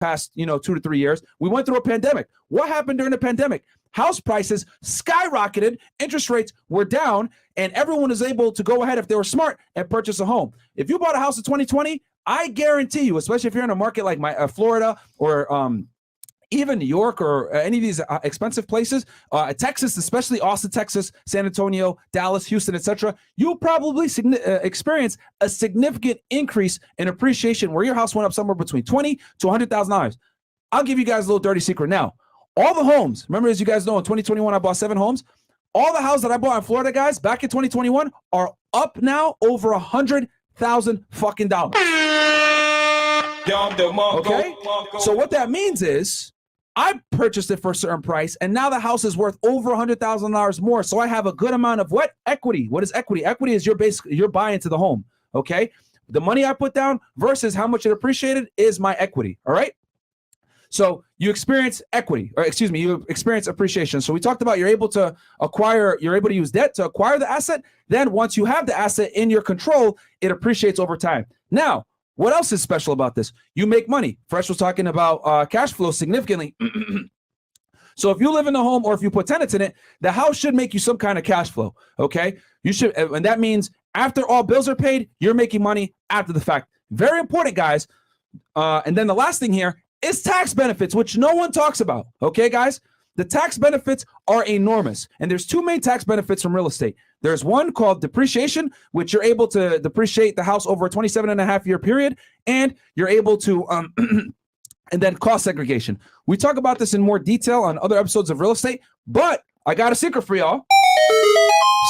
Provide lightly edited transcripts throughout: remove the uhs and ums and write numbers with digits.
past, 2 to 3 years. We went through a pandemic. What happened during the pandemic? House prices skyrocketed, interest rates were down, and everyone was able to go ahead, if they were smart, and purchase a home. If you bought a house in 2020, I guarantee you, especially if you're in a market like Florida or even New York or any of these expensive places, Texas, especially Austin, Texas, San Antonio, Dallas, Houston, etc., you'll probably experience a significant increase in appreciation where your house went up somewhere between $20,000 to $100,000. I'll give you guys a little dirty secret now. All the homes, remember, as you guys know, in 2021, I bought 7 homes. All the houses that I bought in Florida, guys, back in 2021 are up now over $100,000 fucking dollars. Okay? So what that means is I purchased it for a certain price, and now the house is worth over $100,000 more. So I have a good amount of what? Equity. What is equity? Equity is your buy into the home. Okay? The money I put down versus how much it appreciated is my equity. All right? So you experience equity, or excuse me, you experience appreciation. So we talked about you're able to use debt to acquire the asset. Then once you have the asset in your control, it appreciates over time. Now, what else is special about this? You make money. Fresh was talking about cash flow significantly. So if you live in the home or if you put tenants in it, the house should make you some kind of cash flow, okay? You should, and that means after all bills are paid, you're making money after the fact. Very important, guys. And then the last thing here is tax benefits, which no one talks about. Okay, guys? The tax benefits are enormous. And there's 2 main tax benefits from real estate. There's one called depreciation, which you're able to depreciate the house over a 27.5-year period. And you're able to, and then cost segregation. We talk about this in more detail on other episodes of real estate, but I got a secret for y'all.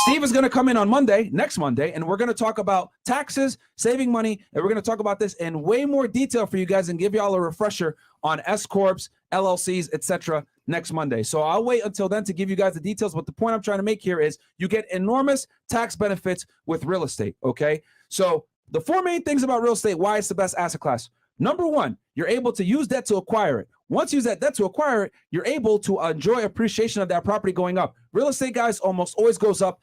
Steve is going to come in on next Monday, and we're going to talk about taxes, saving money, and we're going to talk about this in way more detail for you guys and give y'all a refresher on S-Corps, LLCs, etc. next Monday. So I'll wait until then to give you guys the details, but the point I'm trying to make here is you get enormous tax benefits with real estate, okay? So the 4 main things about real estate, why it's the best asset class. Number 1, you're able to use debt to acquire it. Once you use that debt to acquire it, you're able to enjoy appreciation of that property going up. Real estate, guys, almost always goes up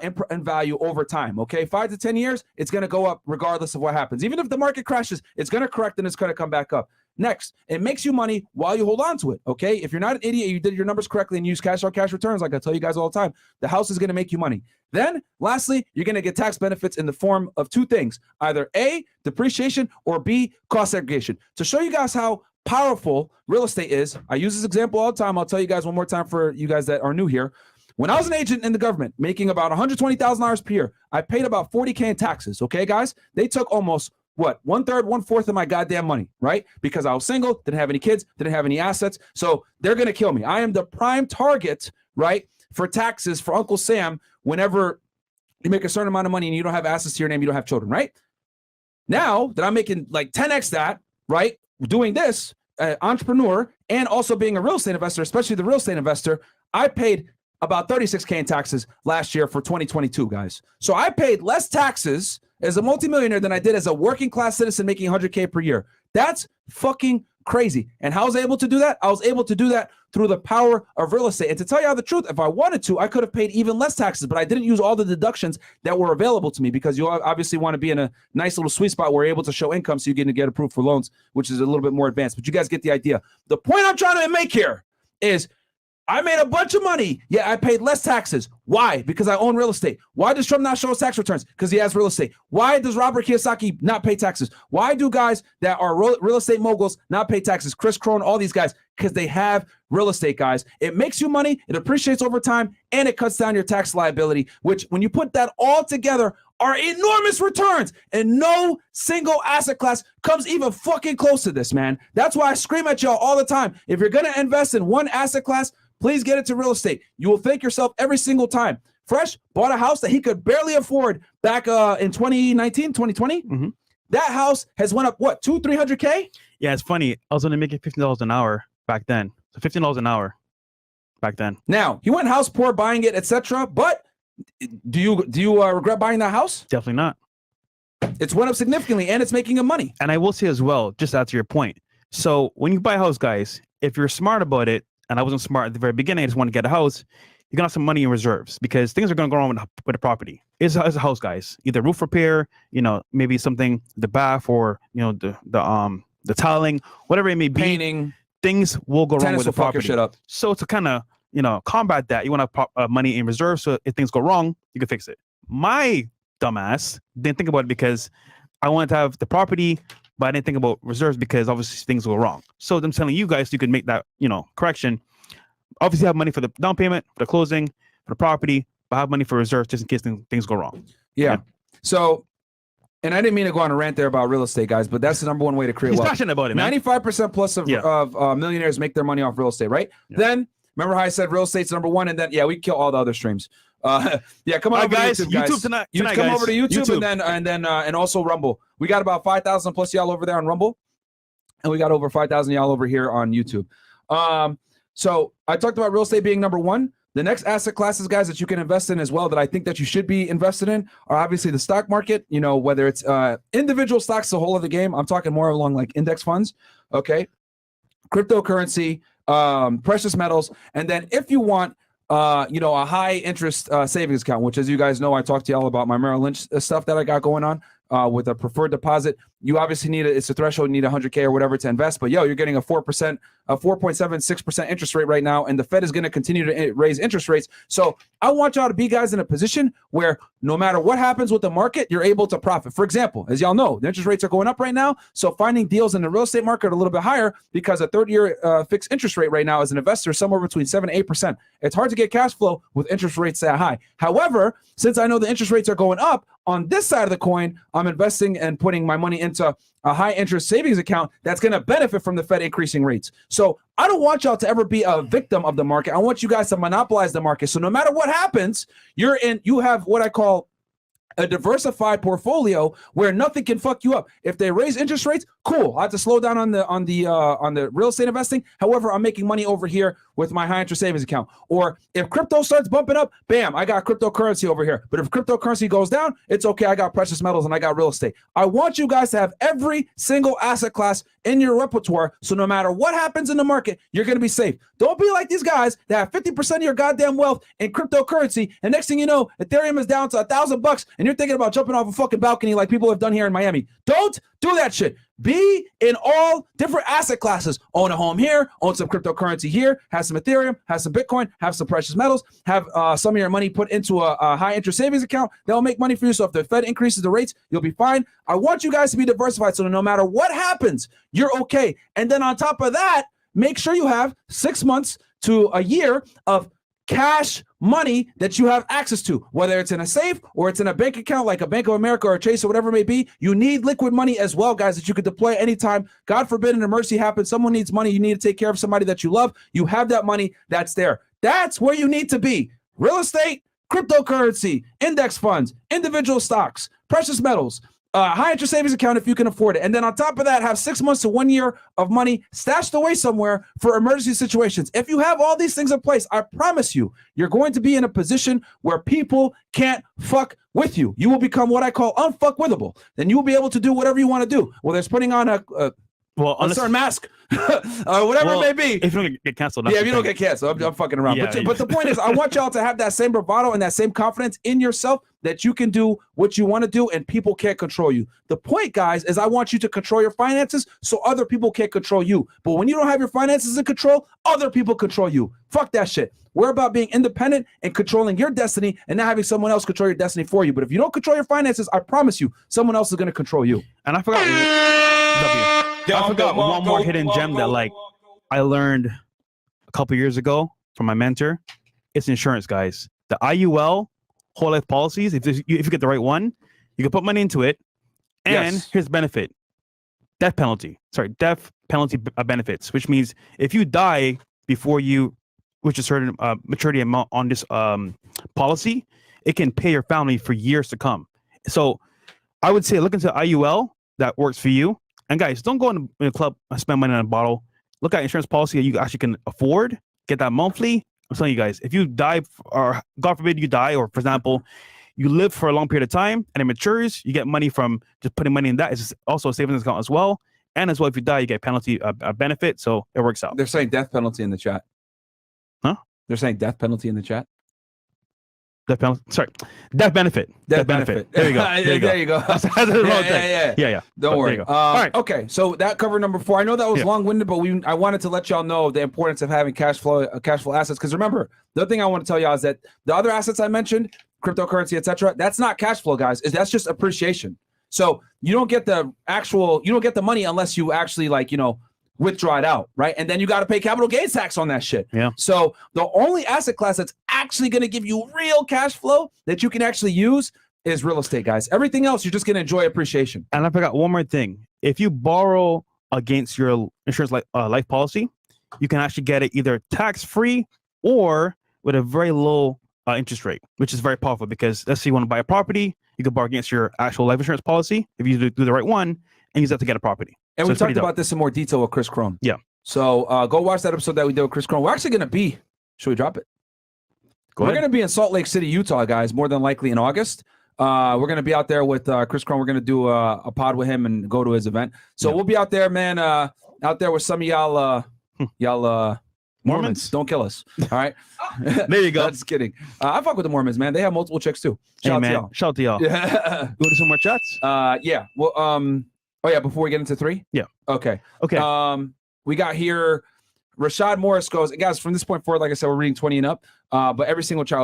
in value over time, okay? 5 to 10 years, it's going to go up regardless of what happens. Even if the market crashes, it's going to correct and it's going to come back up. Next, it makes you money while you hold on to it, okay? If you're not an idiot, you did your numbers correctly and use cash-on-cash returns, like I tell you guys all the time, the house is going to make you money. Then, lastly, you're going to get tax benefits in the form of 2 things, either A, depreciation, or B, cost segregation. To show you guys how powerful real estate is, I use this example all the time. I'll tell you guys one more time for you guys that are new here. When I was an agent in the government making about $120,000 per year, I paid about $40K in taxes, okay, guys? They took almost, 1/3, 1/4 of my goddamn money, right? Because I was single, didn't have any kids, didn't have any assets. So they're going to kill me. I am the prime target, right, for taxes for Uncle Sam whenever you make a certain amount of money and you don't have assets to your name, you don't have children, right? Now that I'm making like 10x that, right, doing this, entrepreneur, and also being a real estate investor, especially the real estate investor, I paid about $36K in taxes last year for 2022, guys. So I paid less taxes as a multimillionaire than I did as a working class citizen making $100K per year. That's fucking crazy. And how was I able to do that? I was able to do that through the power of real estate. And to tell you the truth, if I wanted to, I could have paid even less taxes, but I didn't use all the deductions that were available to me because you obviously want to be in a nice little sweet spot where you're able to show income so you're going to get approved for loans, which is a little bit more advanced. But you guys get the idea. The point I'm trying to make here is I made a bunch of money, yet I paid less taxes. Why? Because I own real estate. Why does Trump not show us tax returns? Because he has real estate. Why does Robert Kiyosaki not pay taxes? Why do guys that are real estate moguls not pay taxes? Chris Crone, all these guys, because they have real estate, guys. It makes you money, it appreciates over time, and it cuts down your tax liability, which when you put that all together are enormous returns. And no single asset class comes even fucking close to this, man. That's why I scream at y'all all the time. If you're going to invest in one asset class, please get into real estate. You will thank yourself every single time. Fresh bought a house that he could barely afford back in 2019, 2020. Mm-hmm. That house has went up, what, $200,000-$300K? Yeah, it's funny. I was only making $15 an hour back then. So $15 an hour back then. Now, he went house poor buying it, etc. But do you regret buying that house? Definitely not. It's went up significantly, and it's making him money. And I will say as well, just to answer your point. So when you buy a house, guys, if you're smart about it, and I wasn't smart at the very beginning, I just wanted to get a house, you're going to have some money in reserves because things are going to go wrong with the property. It's a house, guys. Either roof repair, maybe something, the bath or, the the tiling, whatever it may be, painting, things will go wrong tenants with will the fuck your property. shit up. So to kind of combat that, you want to have money in reserve, so if things go wrong, you can fix it. My dumbass didn't think about it because I wanted to have the property, but I didn't think about reserves because obviously things go wrong. So I'm telling you guys, you can make that correction. Obviously, have money for the down payment, for the closing, for the property, but have money for reserves just in case things go wrong. Yeah. So, and I didn't mean to go on a rant there about real estate, guys, but that's the number one way to create He's wealth. passionate about it, man. 95% plus of millionaires make their money off real estate, right? Yeah. Then, remember how I said real estate's number one, and then, we kill all the other streams. Yeah, come on over guys, to YouTube, guys. YouTube tonight, come guys. over to YouTube. and also Rumble. We got about 5,000 plus y'all over there on Rumble, and we got over 5,000 y'all over here on YouTube. So I talked about real estate being number one. The next asset classes, guys, that you can invest in as well, that I think that you should be invested in, are obviously the stock market. Whether it's individual stocks, the whole of the game. I'm talking more along like index funds, okay? Cryptocurrency, precious metals, and then if you want, a high interest savings account, which, as you guys know, I talked to y'all about my Merrill Lynch stuff that I got going on with a preferred deposit. You obviously need it's a threshold, you need 100K or whatever to invest, but you're getting a 4.76% interest rate right now, and the Fed is going to continue to raise interest rates. So I want y'all to be guys in a position where no matter what happens with the market, you're able to profit. For example, as y'all know, the interest rates are going up right now, so finding deals in the real estate market are a little bit higher because a 30-year fixed interest rate right now as an investor is somewhere between 7 and 8%. It's hard to get cash flow with interest rates that high. However, since I know the interest rates are going up, on this side of the coin, I'm investing and putting my money into a high interest savings account that's going to benefit from the Fed increasing rates. So I don't want y'all to ever be a victim of the market. I want you guys to monopolize the market. So no matter what happens, you have what I call a diversified portfolio where nothing can fuck you up. If they raise interest rates, cool. I have to slow down on the real estate investing. However, I'm making money over here with my high interest savings account. Or if crypto starts bumping up, bam, I got cryptocurrency over here. But if cryptocurrency goes down, it's okay. I got precious metals and I got real estate. I want you guys to have every single asset class in your repertoire, so no matter what happens in the market, you're going to be safe. Don't be like these guys that have 50% of your goddamn wealth in cryptocurrency, and next thing you know, Ethereum is down to $1,000, and you're thinking about jumping off a fucking balcony like people have done here in Miami. Don't do that shit. Be in all different asset classes. Own a home here, own some cryptocurrency here, have some Ethereum, have some Bitcoin, have some precious metals, have some of your money put into a high interest savings account. They'll make money for you. So if the Fed increases the rates, you'll be fine. I want you guys to be diversified so no matter what happens, you're okay. And then on top of that, make sure you have 6 months to a year of cash money that you have access to, whether it's in a safe or it's in a bank account like a Bank of America or a Chase or whatever it may be. You need liquid money as well, guys, that you could deploy anytime. God forbid an emergency happens, someone needs money, you need to take care of somebody that you love. You have that money that's there. That's where you need to be. Real estate, cryptocurrency, index funds, individual stocks, precious metals, high interest savings account if you can afford it. And then on top of that, have 6 months to 1 year of money stashed away somewhere for emergency situations. If you have all these things in place, I promise you, you're going to be in a position where people can't fuck with you. You will become what I call unfuckwithable. Then you will be able to do whatever you want to do, whether it's putting on a certain mask or whatever it may be. If you don't get canceled. Yeah, if you don't get canceled, I'm fucking around. Yeah, but the point is, I want y'all to have that same bravado and that same confidence in yourself that you can do what you want to do and people can't control you. The point, guys, is I want you to control your finances so other people can't control you. But when you don't have your finances in control, other people control you. Fuck that shit. We're about being independent and controlling your destiny and not having someone else control your destiny for you. But if you don't control your finances, I promise you, someone else is going to control you. And I forgot. I forgot one more hidden gem that I learned a couple years ago from my mentor. It's insurance, guys. The IUL whole life policies. If you get the right one, you can put money into it. And here's the benefit: death penalty benefits, which means if you die before you reach a certain maturity amount on this policy, it can pay your family for years to come. So I would say look into IUL that works for you. And guys, don't go in a club and spend money on a bottle. Look at insurance policy that you actually can afford. Get that monthly. I'm telling you guys, if you die, or God forbid you die, or for example, you live for a long period of time and it matures, you get money from just putting money in that. It's also a savings account as well. And as well, if you die, you get penalty benefit. So it works out. They're saying death penalty in the chat. Huh? They're saying death penalty in the chat. Death benefit. Death benefit. There you go. There you go. Yeah. Don't worry. All right. Okay, so that covered number 4. I know that was long-winded, but I wanted to let y'all know the importance of having cash flow assets. Because remember, the other thing I want to tell y'all is that the other assets I mentioned, cryptocurrency, etc., that's not cash flow, guys. That's just appreciation. So you don't get the money unless you actually withdraw it out, right? And then you got to pay capital gains tax on that shit. Yeah. So the only asset class that's actually going to give you real cash flow that you can actually use is real estate, guys. Everything else, you're just going to enjoy appreciation. And I forgot one more thing. If you borrow against your insurance life policy, you can actually get it either tax-free or with a very low interest rate, which is very powerful because let's say you want to buy a property, you can borrow against your actual life insurance policy if you do the right one and use that to get a property. And we talked about this in more detail with Chris Crone. Yeah. So go watch that episode that we did with Chris Crone. We're actually going to be, should we drop it? We're going to be in Salt Lake City, Utah, guys, more than likely in August. We're going to be out there with Chris Crone. We're going to do a pod with him and go to his event. So we'll be out there, man, out there with some of y'all Mormons. Don't kill us. All right. There you go. Just kidding. I fuck with the Mormons, man. They have multiple chicks too. Shout out to y'all. Yeah. You want to do some more chats? Yeah. Well, before we get into 3? Yeah. Okay. Okay. We got here, Rashad Morris goes, guys, from this point forward, like I said, we're reading 20 and up, but every single child will be